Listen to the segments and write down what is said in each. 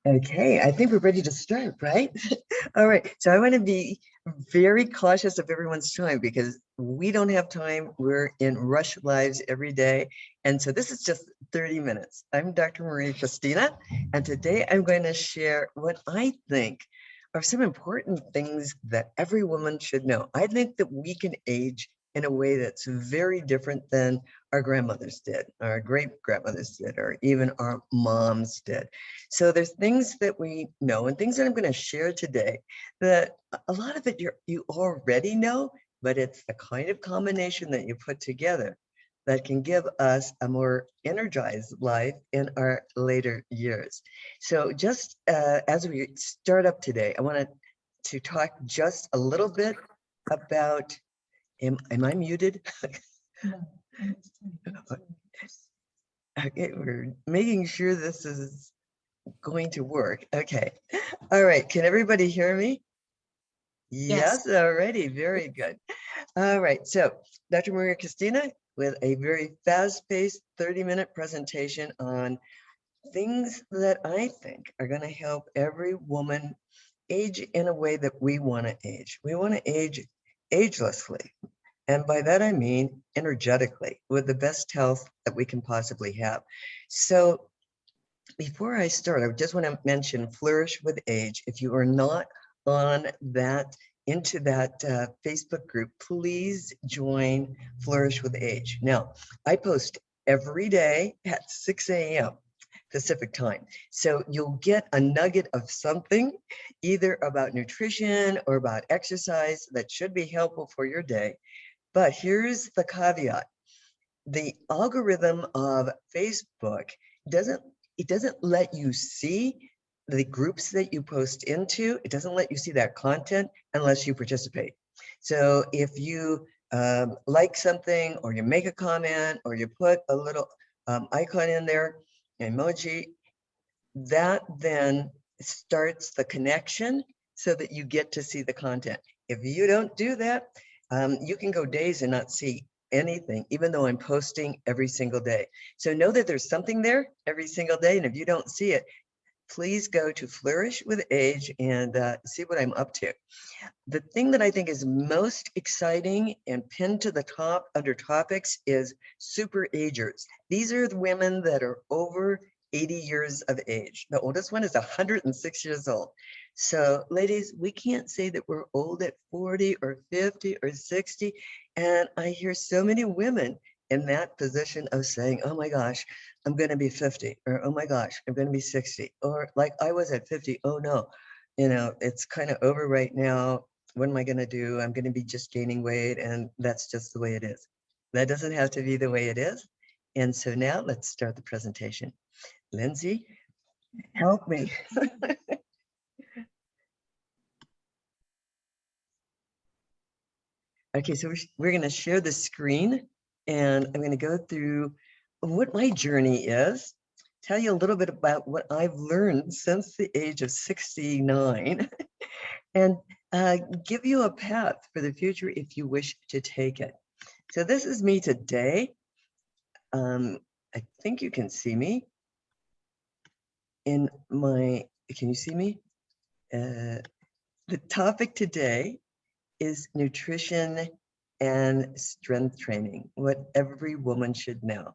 Okay, I think we're ready to start, right? All right, so I want to be very cautious of everyone's time because we don't have time. We're in rush lives every day. And so this is just 30 minutes. I'm Dr. Maria Christina, and today I'm going to share what I think are some important things that every woman should know. I think that we can age in a way that's very different than our grandmothers did, our great grandmothers did, or even our moms did. So there's things that we know and things that I'm going to share today that a lot of it you already know, but it's the kind of combination that you put together that can give us a more energized life in our later years. So just as we start up today, I wanted to talk just a little bit about, am I muted? Okay, we're making sure this is going to work. Okay. All right. Can everybody hear me? Yes. Already. Very good. All right. So Dr. Maria Christina with a very fast-paced 30-minute presentation on things that I think are going to help every woman age in a way that we want to age. We want to age agelessly. And by that, I mean energetically, with the best health that we can possibly have. So before I start, I just want to mention Flourish with Age. If you are not on that, into that Facebook group, please join Flourish with Age. Now, I post every day at 6 a.m. Pacific time. So you'll get a nugget of something, either about nutrition or about exercise that should be helpful for your day. But here's the caveat. The algorithm of Facebook doesn't let you see the groups that you post into. It doesn't let you see that content unless you participate. So if you like something, or you make a comment, or you put a little icon in there, emoji, that then starts the connection so that you get to see the content. If you don't do that, you can go days and not see anything, even though I'm posting every single day. So know that there's something there every single day. And if you don't see it, please go to Flourish with Age and see what I'm up to. The thing that I think is most exciting and pinned to the top under topics is super agers. These are the women that are over 80 years of age. The oldest one is 106 years old. So ladies, we can't say that we're old at 40 or 50 or 60. And I hear so many women in that position of saying, oh my gosh, I'm going to be 50, or oh my gosh, I'm going to be 60, or like I was at 50, oh no, you know, it's kind of over right now. What am I going to do? I'm going to be just gaining weight, and that's just the way it is. That doesn't have to be the way it is. And so now let's start the presentation. Lindsay, help me. Okay, so we're going to share the screen, and I'm going to go through what my journey is, tell you a little bit about what I've learned since the age of 69, and give you a path for the future if you wish to take it. So this is me today. I think you can see me in my, can you see me? The topic today is nutrition and strength training, what every woman should know.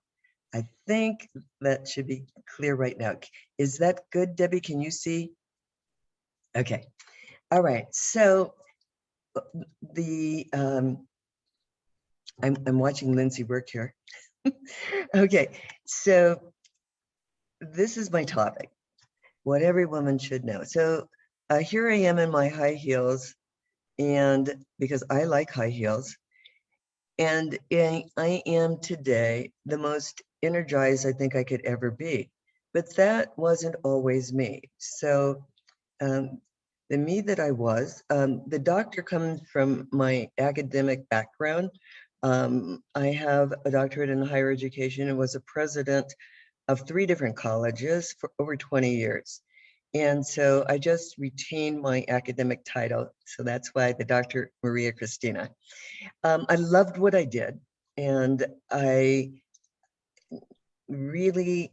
I think that should be clear right now. Is that good, Debbie? Can you see? Okay. All right. So the I'm watching Lindsay work here. Okay. So this is my topic, what every woman should know. So here I am in my high heels, and because I like high heels, and I am today the most energized I think I could ever be. But that wasn't always me. So the me that I was, the doctor comes from my academic background. I have a doctorate in higher education and was a president of 3 different colleges for over 20 years. And so I just retained my academic title. So that's why the Dr. Maria Christina. I loved what I did. And I really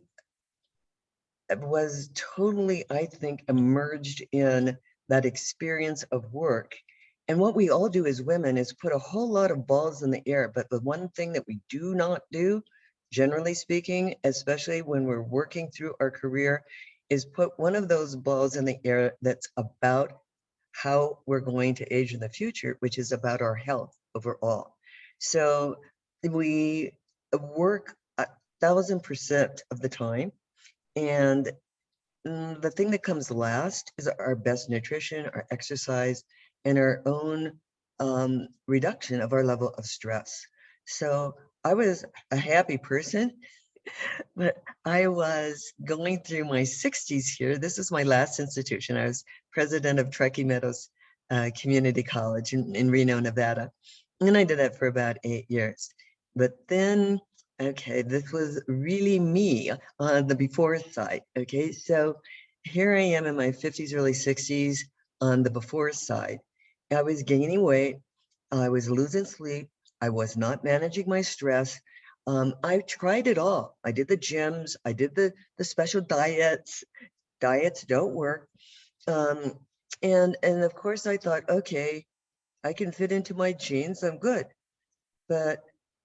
was totally, I think, immersed in that experience of work. And what we all do as women is put a whole lot of balls in the air. But the one thing that we do not do, generally speaking, especially when we're working through our career, is put one of those balls in the air that's about how we're going to age in the future, which is about our health overall. So we work 1,000% of the time. And the thing that comes last is our best nutrition, our exercise, and our own reduction of our level of stress. So I was a happy person, but I was going through my 60s here. This is my last institution. I was president of Truckee Meadows Community College in Reno, Nevada. And I did that for about 8 years. But then, okay, this was really me on the before side. Okay, so here I am in my 50s, early 60s on the before side. I was gaining weight. I was losing sleep. I was not managing my stress. I tried it all. I did the gyms. I did the special diets. Diets don't work. And of course I thought, okay, I can fit into my jeans. I'm good. But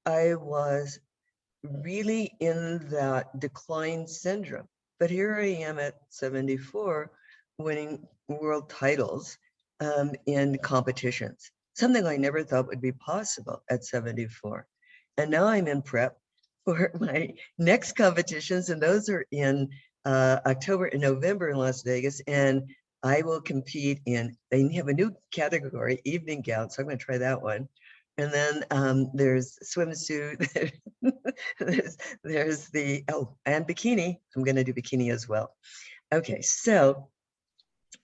I was really in that decline syndrome. But here I am at 74, winning world titles in competitions, something I never thought would be possible at 74. And now I'm in prep for my next competitions, and those are in October and November in Las Vegas. And I will compete in, they have a new category, evening gown, so I'm going to try that one. And then there's swimsuit, there's the, oh, and bikini. I'm going to do bikini as well. Okay, so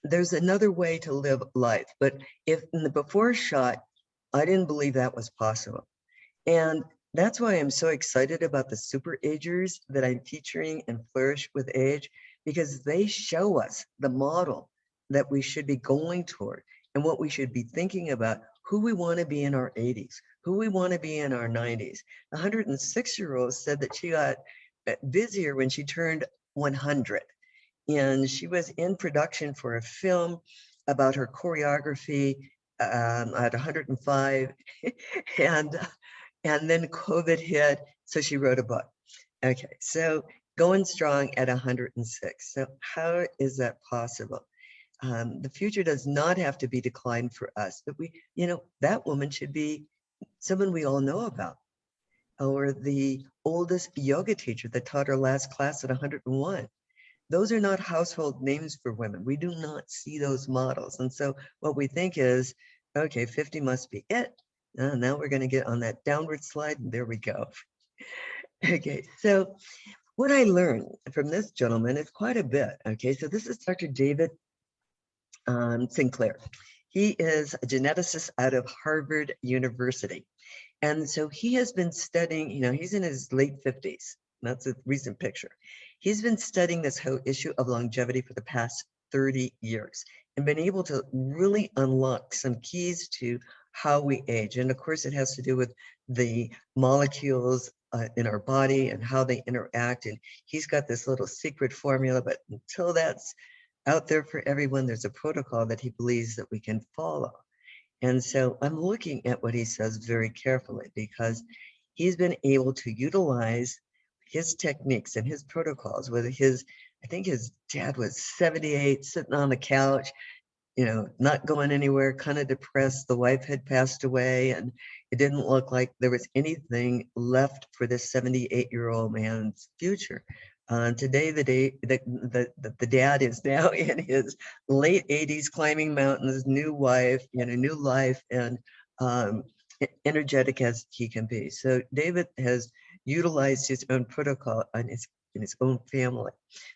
there's another way to live life. But if in the before shot, I didn't believe that was possible. And that's why I'm so excited about the super agers that I'm featuring in Flourish with Age, because they show us the model that we should be going toward and what we should be thinking about, who we want to be in our 80s, who we want to be in our 90s. A 106-year-old said that she got busier when she turned 100. And she was in production for a film about her choreography at 105. And then COVID hit, so she wrote a book. Okay, so going strong at 106. So how is that possible? The future does not have to be declined for us, but we, you know, that woman should be someone we all know about, or the oldest yoga teacher that taught our last class at 101. Those are not household names for women. We do not see those models. And so what we think is, okay, 50 must be it. Now we're going to get on that downward slide, and there we go. Okay, so what I learned from this gentleman is quite a bit. Okay, so this is Dr. David Sinclair. He is a geneticist out of Harvard University. And so he has been studying, you know, he's in his late 50s. That's a recent picture. He's been studying this whole issue of longevity for the past 30 years and been able to really unlock some keys to how we age. And of course, it has to do with the molecules in our body and how they interact. And he's got this little secret formula, but until that's out there for everyone, there's a protocol that he believes that we can follow. And so I'm looking at what he says very carefully, because he's been able to utilize his techniques and his protocols with his, I think his dad was 78, sitting on the couch, you know, not going anywhere, kind of depressed. The wife had passed away, and it didn't look like there was anything left for this 78-year-old man's future. Today, the dad is now in his late 80s, climbing mountains, new wife, you know, new life, and energetic as he can be. So David has utilized his own protocol in his own family.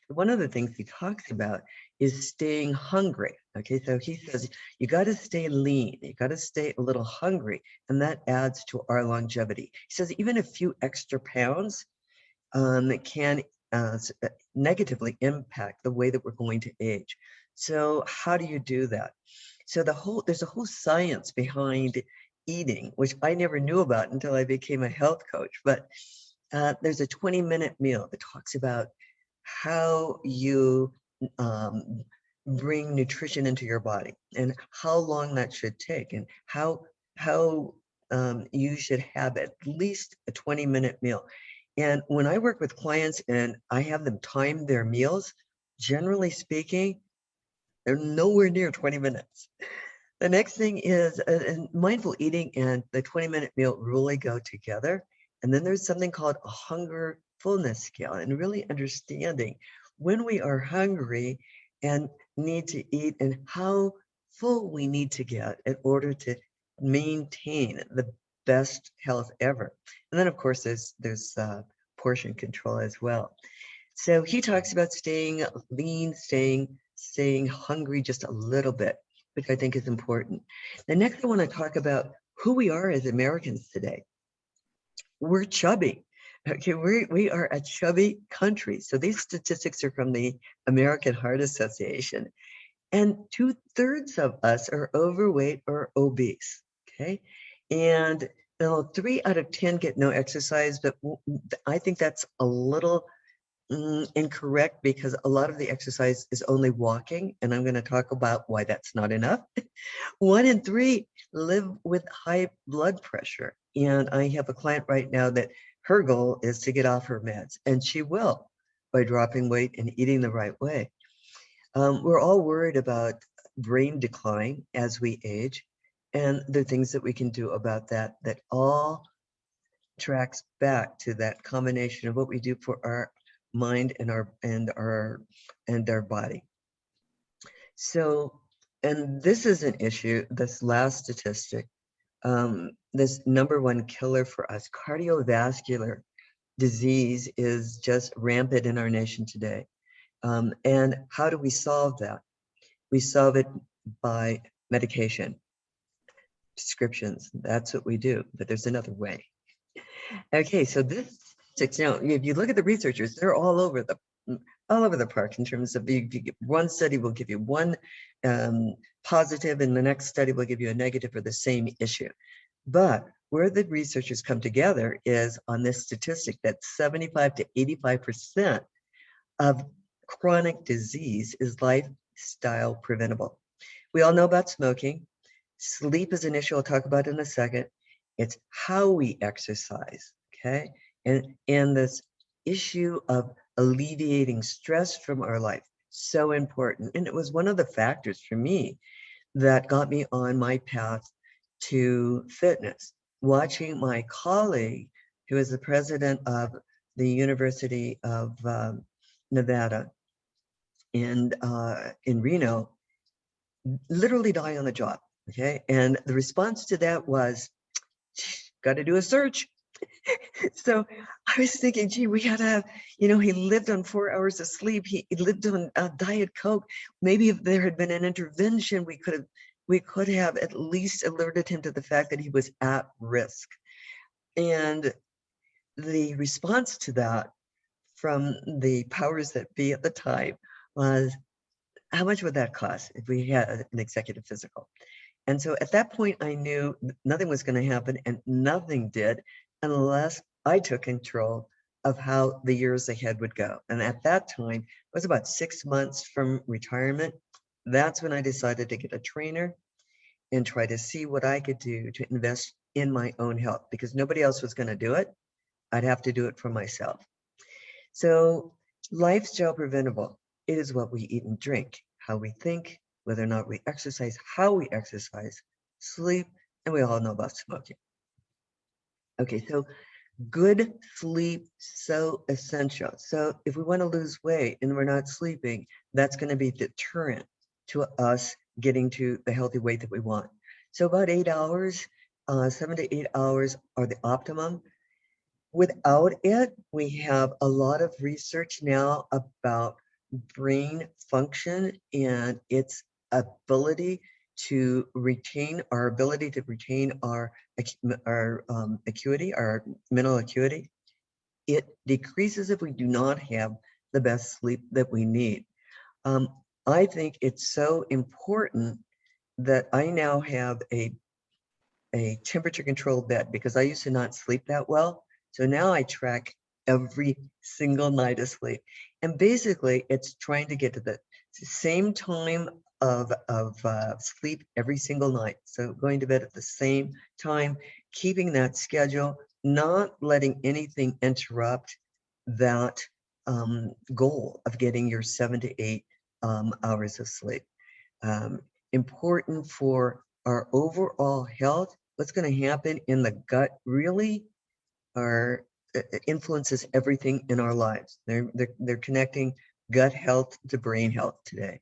One of the things he talks about is staying hungry. Okay, so he says you got to stay lean, you got to stay a little hungry, and that adds to our longevity. He says even a few extra pounds can negatively impact the way that we're going to age. So how do you do that? So there's a whole science behind eating, which I never knew about until I became a health coach. But there's a 20-minute meal that talks about how you bring nutrition into your body and how long that should take, and how you should have at least a 20-minute meal. And when I work with clients and I have them time their meals, generally speaking, they're nowhere near 20 minutes. The next thing is mindful eating and the 20-minute meal really go together. And then there's something called a hunger fullness scale, and really understanding when we are hungry and need to eat and how full we need to get in order to maintain the best health ever. And then of course there's portion control as well. So he talks about staying lean, staying hungry just a little bit, which I think is important. The next, I want to talk about who we are as Americans today. We're chubby. Okay, we are a chubby country. So these statistics are from the American Heart Association, and 2/3 of us are overweight or obese. Okay, and you know, 3 out of 10 get no exercise, but I think that's a little incorrect, because a lot of the exercise is only walking, and I'm going to talk about why that's not enough. 1 in 3 live with high blood pressure, and I have a client right now that her goal is to get off her meds, and she will by dropping weight and eating the right way. We're all worried about brain decline as we age, and the things that we can do about that all tracks back to that combination of what we do for our mind and our body. So, and this is an issue, this last statistic, this #1 killer for us, cardiovascular disease, is just rampant in our nation today. And how do we solve that? We solve it by medication, prescriptions. That's what we do, but there's another way. Okay, so this, you know, if you look at the researchers, they're all over the park in terms of one study will give you one positive, and the next study will give you a negative for the same issue. But where the researchers come together is on this statistic that 75 to 85% of chronic disease is lifestyle preventable. We all know about smoking. Sleep is an issue I'll talk about in a second. It's how we exercise, okay? And this issue of alleviating stress from our life, so important. And it was one of the factors for me that got me on my path to fitness. Watching my colleague, who is the president of the University of Nevada in Reno, literally die on the job, okay? And the response to that was, got to do a search. So I was thinking, gee, we gotta have, you know, he lived on 4 hours of sleep. He lived on Diet Coke. Maybe if there had been an intervention, we could have at least alerted him to the fact that he was at risk. And the response to that from the powers that be at the time was, how much would that cost if we had an executive physical? And so at that point, I knew nothing was going to happen, and nothing did unless I took control of how the years ahead would go. And at that time, it was about 6 months from retirement. That's when I decided to get a trainer and try to see what I could do to invest in my own health, because nobody else was going to do it. I'd have to do it for myself. So lifestyle preventable. It is what we eat and drink, how we think, whether or not we exercise, how we exercise, sleep, and we all know about smoking. Okay, so good sleep, so essential. So if we want to lose weight and we're not sleeping, that's going to be deterrent to us getting to the healthy weight that we want. So about 8 hours, 7 to 8 hours are the optimum. Without it, we have a lot of research now about brain function and its ability to retain our acuity, our mental acuity. It decreases if we do not have the best sleep that we need. I think it's so important that I now have a temperature controlled bed, because I used to not sleep that well. So now I track every single night of sleep. And basically, it's trying to get to the same time of sleep every single night. So going to bed at the same time, keeping that schedule, not letting anything interrupt that goal of getting your 7 to 8 hours of sleep. Important for our overall health. What's going to happen in the gut really influences everything in our lives. They're connecting gut health to brain health today.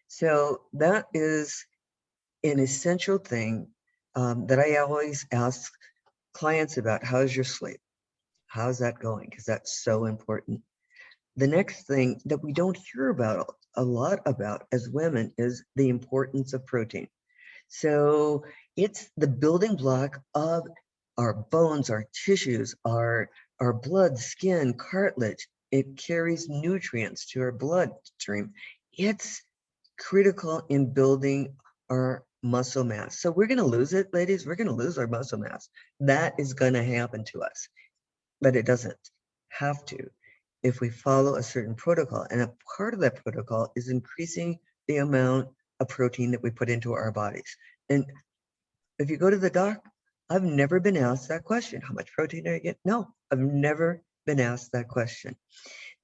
So that is an essential thing that I always ask clients about. How's your sleep? How's that going? Because that's so important. The next thing that we don't hear about a lot about as women is the importance of protein. So it's the building block of our bones, our tissues, our blood, skin, cartilage. It carries nutrients to our bloodstream. It's critical in building our muscle mass. So we're going to lose it, ladies. We're going to lose our muscle mass. That is going to happen to us, but it doesn't have to if we follow a certain protocol. And a part of that protocol is increasing the amount of protein that we put into our bodies. And if you go to the doc, I've never been asked that question. How much protein do I get? No, I've never been asked that question.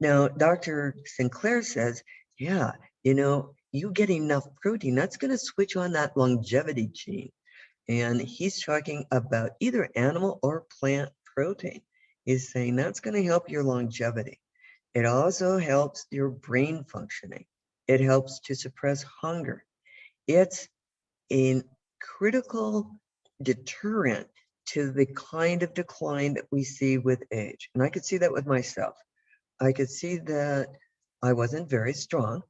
Now, Dr. Sinclair says, yeah, you get enough protein, that's going to switch on that longevity gene. And he's talking about either animal or plant protein. He's saying that's going to help your longevity. It also helps your brain functioning. It helps to suppress hunger. It's a critical deterrent to the kind of decline that we see with age. And I could see that with myself. I could see that I wasn't very strong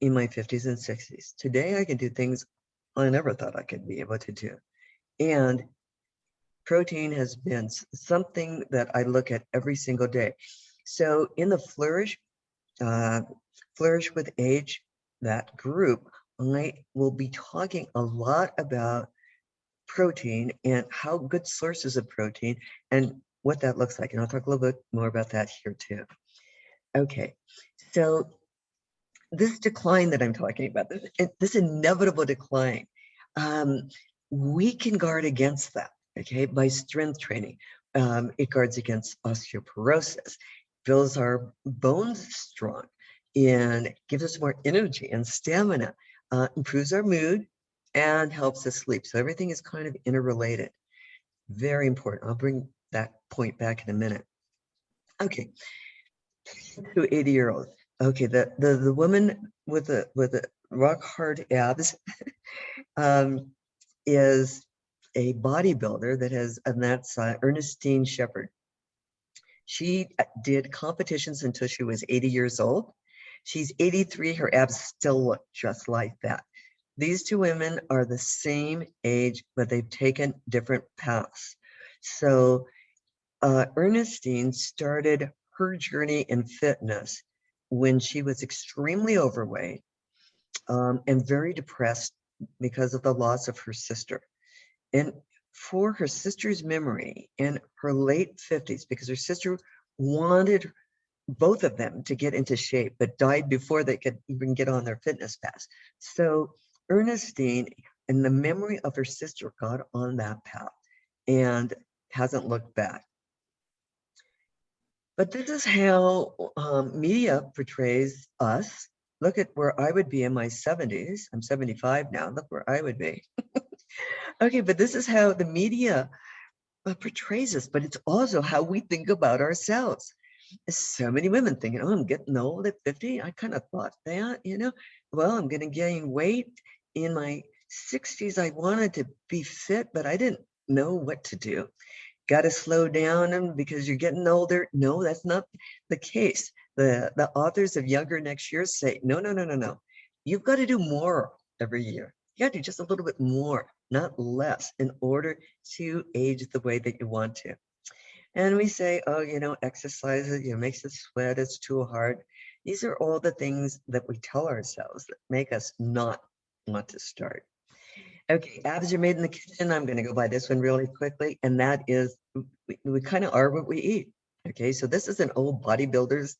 in my 50s and 60s. Today, I can do things I never thought I could be able to do. And protein has been something that I look at every single day. So in the Flourish with Age, that group, I will be talking a lot about protein and how good sources of protein and what that looks like. And I'll talk a little bit more about that here too. Okay, so this decline that I'm talking about, this inevitable decline, we can guard against that, okay, by strength training. It guards against osteoporosis, builds our bones strong, and gives us more energy and stamina, improves our mood, and helps us sleep. So everything is kind of interrelated. Very important. I'll bring that point back in a minute. Okay, to 80-year-olds. Okay, the woman with the rock hard abs is a bodybuilder that has on that side, Ernestine Shepherd. She did competitions until she was 80 years old. She's 83. Her abs still look just like that. These two women are the same age, but they've taken different paths. So Ernestine started her journey in fitness when she was extremely overweight and very depressed because of the loss of her sister. And for her sister's memory in her late 50s, because her sister wanted both of them to get into shape, but died before they could even get on their fitness path. So Ernestine, in the memory of her sister, got on that path and hasn't looked back. But this is how media portrays us. Look at where I would be in my 70s. I'm 75 now. Look where I would be. Okay, but this is how the media portrays us, but it's also how we think about ourselves. So many women thinking, oh, I'm getting old at 50. I kind of thought that, well, I'm going to gain weight. In my 60s, I wanted to be fit, but I didn't know what to do. Got to slow down because you're getting older. No, that's not the case. The authors of Younger Next Year say, no. You've got to do more every year. You got to do just a little bit more, not less, in order to age the way that you want to. And we say, oh, exercise, makes us sweat, it's too hard. These are all the things that we tell ourselves that make us not want to start. Okay, abs are made in the kitchen. I'm going to go by this one really quickly. And that is, we kind of are what we eat. Okay, so this is an old bodybuilder's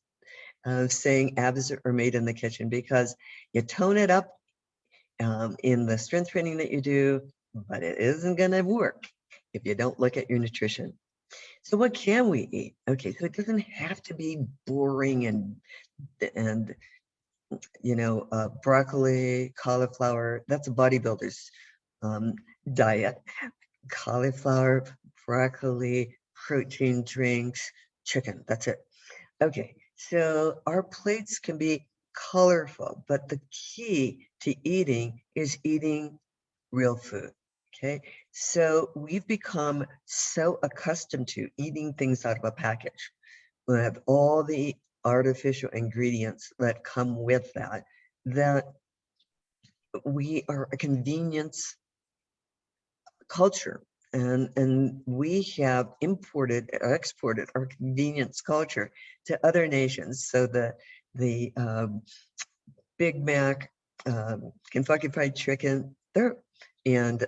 saying abs are made in the kitchen, because you tone it up in the strength training that you do, but it isn't going to work if you don't look at your nutrition. So what can we eat? Okay, so it doesn't have to be boring and broccoli, cauliflower. That's a bodybuilder's diet. Cauliflower, broccoli, protein drinks, chicken. That's it. Okay, so our plates can be colorful, but the key to eating is eating real food. Okay, so we've become so accustomed to eating things out of a package. We have all the artificial ingredients that come with that, that we are a convenience culture. And we have imported or exported our convenience culture to other nations. So the Big Mac, Kentucky Fried Chicken, and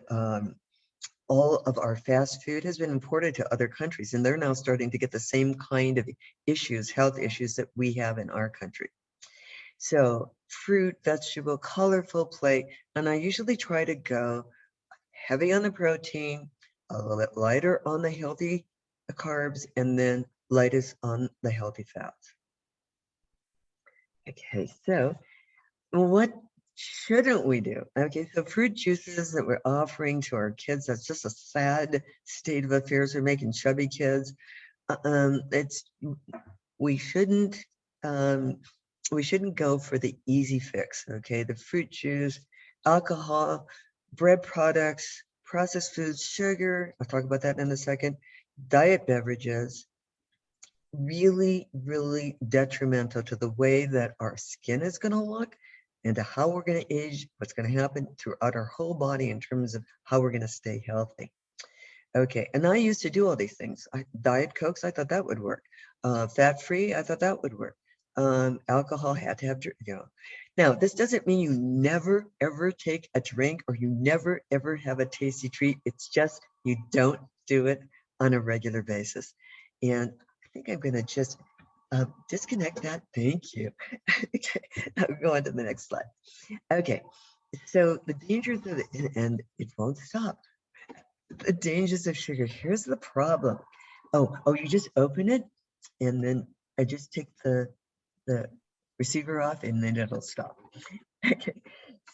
all of our fast food has been imported to other countries, and they're now starting to get the same kind of issues, health issues, that we have in our country. So fruit, vegetable, colorful plate, and I usually try to go heavy on the protein, a little bit lighter on the healthy carbs, and then lightest on the healthy fats. Okay, so what shouldn't we do? Okay, so fruit juices that we're offering to our kids, that's just a sad state of affairs. We're making chubby kids. It's we shouldn't go for the easy fix. Okay, the fruit juice, alcohol, bread products, processed foods, sugar. I'll talk about that in a second. Diet beverages, really, really detrimental to the way that our skin is going to look and to how we're going to age, what's going to happen throughout our whole body in terms of how we're going to stay healthy. Okay, and I used to do all these things. Diet Cokes, I thought that would work. Fat-free, I thought that would work. Alcohol had to have, Now, this doesn't mean you never, ever take a drink or you never, ever have a tasty treat. It's just you don't do it on a regular basis. And I think I'm going to just disconnect that. Thank you. Okay, I'll go on to the next slide. Okay, so the dangers of it, and it won't stop. The dangers of sugar. Here's the problem. Oh, you just open it, and then I just take the receiver off, and then it'll stop. Okay,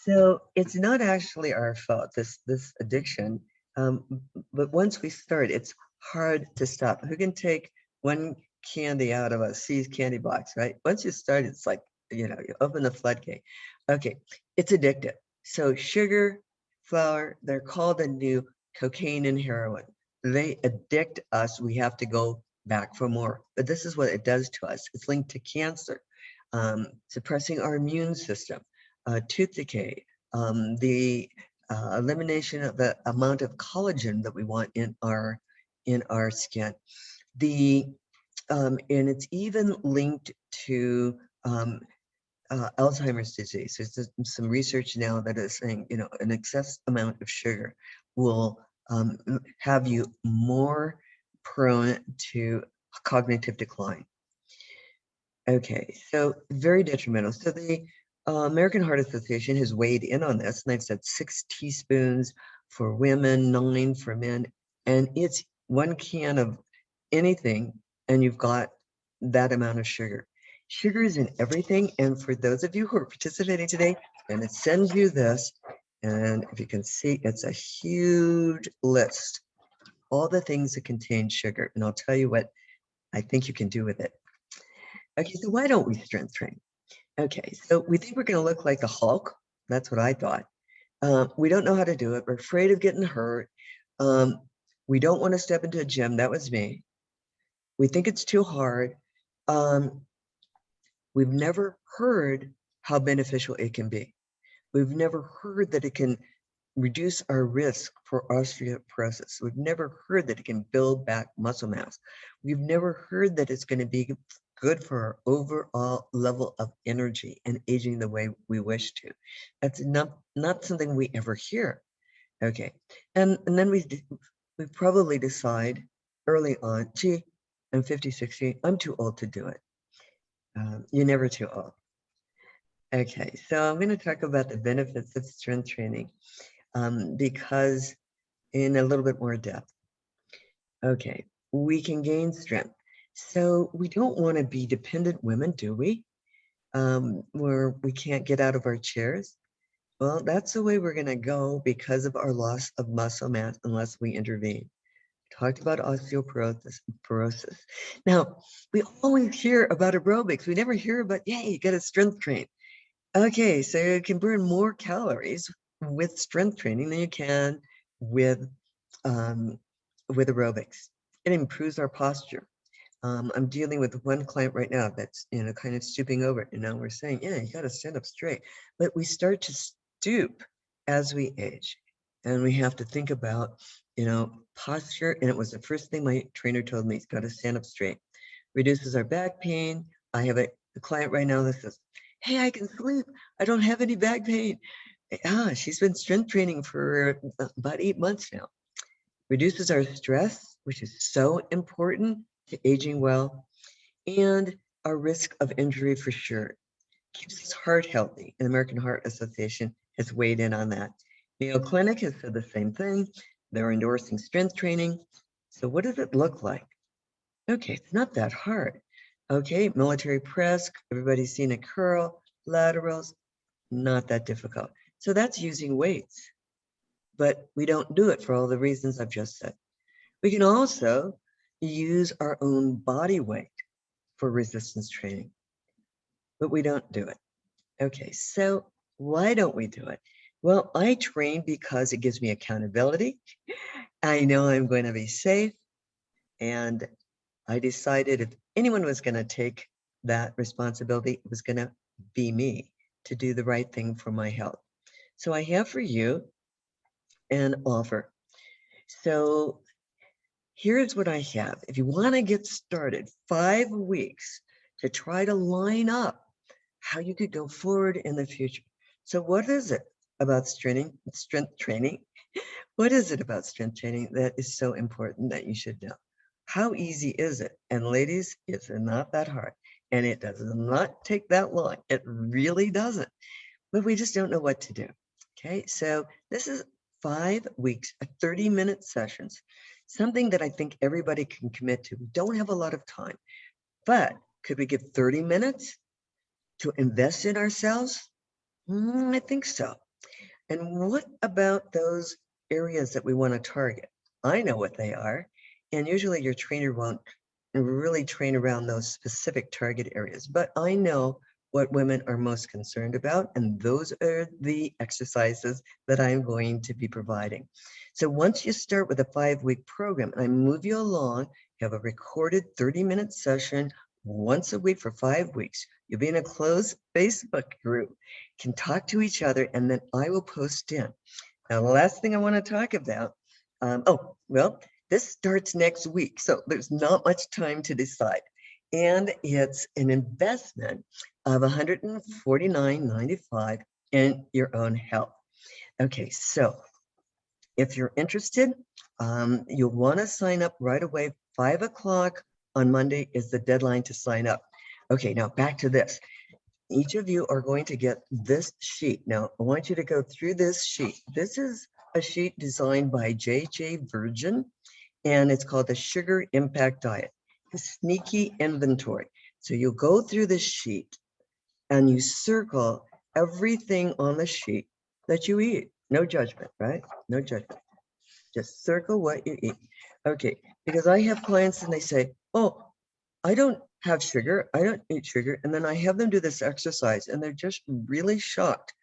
so it's not actually our fault, this addiction. But once we start, it's hard to stop. Who can take one candy out of a C's candy box, right? Once you start, it's like, you open the floodgate. Okay, it's addictive. So sugar, flour, they're called the new cocaine and heroin. They addict us. We have to go back for more. But this is what it does to us. It's linked to cancer, suppressing our immune system, tooth decay, the elimination of the amount of collagen that we want in our skin. And it's even linked to Alzheimer's disease. There's some research now that is saying, an excess amount of sugar will have you more prone to cognitive decline. Okay, so very detrimental. So the American Heart Association has weighed in on this, and they've said 6 teaspoons for women, 9 for men, and it's 1 can of anything, and you've got that amount of sugar. Sugar is in everything, and for those of you who are participating today, I'm going to send you this, and if you can see, it's a huge list, all the things that contain sugar, and I'll tell you what I think you can do with it. Okay, so why don't we strength train? Okay, so we think we're going to look like the Hulk. That's what I thought. We don't know how to do it. We're afraid of getting hurt. We don't want to step into a gym. That was me. We think it's too hard. We've never heard how beneficial it can be. We've never heard that it can reduce our risk for osteoporosis. We've never heard that it can build back muscle mass. We've never heard that it's going to be good for our overall level of energy and aging the way we wish to. That's not something we ever hear. Okay, and then we probably decide early on, gee, I'm 50, 60. I'm too old to do it. You're never too old. Okay, so I'm going to talk about the benefits of strength training because in a little bit more depth. Okay, we can gain strength. So we don't want to be dependent women, do we? Where we can't get out of our chairs. Well, that's the way we're going to go because of our loss of muscle mass unless we intervene. Talked about osteoporosis. Now, we always hear about aerobics. We never hear about, yay, you got to strength train. Okay, so you can burn more calories with strength training than you can with aerobics. It improves our posture. I'm dealing with one client right now that's, kind of stooping over. We're saying, yeah, you got to stand up straight. But we start to stoop as we age. And we have to think about, posture. And it was the first thing my trainer told me, he's got to stand up straight. Reduces our back pain. I have a client right now that says, hey, I can sleep. I don't have any back pain. She's been strength training for about 8 months now. Reduces our stress, which is so important to aging well, and our risk of injury for sure. Keeps us heart healthy. And the American Heart Association has weighed in on that. Mayo Clinic has said the same thing. They're endorsing strength training. So what does it look like? Okay, it's not that hard. Okay, military press, everybody's seen a curl, laterals, not that difficult. So that's using weights, but we don't do it for all the reasons I've just said. We can also use our own body weight for resistance training, but we don't do it. Okay, so why don't we do it? Well, I train because it gives me accountability. I know I'm going to be safe. And I decided if anyone was going to take that responsibility, it was going to be me to do the right thing for my health. So I have for you an offer. So here's what I have. If you want to get started, 5 weeks to try to line up how you could go forward in the future. So what is it about strength training? What is it about strength training that is so important that you should know? How easy is it? And ladies, it's not that hard. And it does not take that long. It really doesn't. But we just don't know what to do. Okay, so this is 5 weeks, 30-minute sessions, something that I think everybody can commit to. We don't have a lot of time, but could we give 30 minutes to invest in ourselves? I think so. And what about those areas that we want to target? I know what they are. And usually your trainer won't really train around those specific target areas. But I know what women are most concerned about. And those are the exercises that I'm going to be providing. So once you start with a 5-week program, I move you along, you have a recorded 30-minute session once a week for 5 weeks. You'll be in a closed Facebook group, can talk to each other, and then I will post in. Now, the last thing I want to talk about, this starts next week, so there's not much time to decide. And it's an investment of $149.95 in your own health. Okay, so if you're interested, you'll want to sign up right away. 5 o'clock on Monday is the deadline to sign up. Okay, now back to this. Each of you are going to get this sheet. Now, I want you to go through this sheet. This is a sheet designed by J.J. Virgin, and it's called the Sugar Impact Diet, the sneaky inventory. So you'll go through this sheet and you circle everything on the sheet that you eat. No judgment, right? No judgment. Just circle what you eat. Okay, because I have clients and they say, oh, I don't have sugar. I don't eat sugar. And then I have them do this exercise and they're just really shocked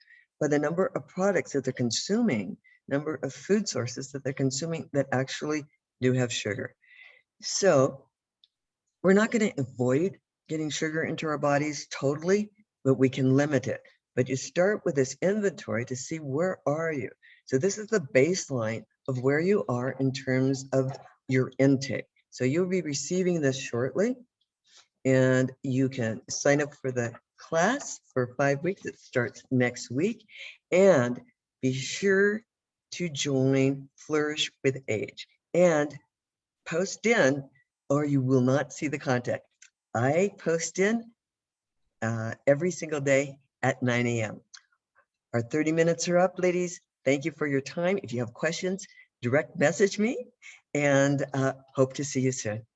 by the number of products that they're consuming, number of food sources that they're consuming that actually do have sugar. So we're not going to avoid getting sugar into our bodies totally, but we can limit it. But you start with this inventory to see where are you. So this is the baseline of where you are in terms of your intake. So you'll be receiving this shortly. And you can sign up for the class for 5 weeks. It starts next week. And be sure to join Flourish with Age. And post in or you will not see the content. I post in every single day at 9 a.m. Our 30 minutes are up, ladies. Thank you for your time. If you have questions, direct message me, and hope to see you soon.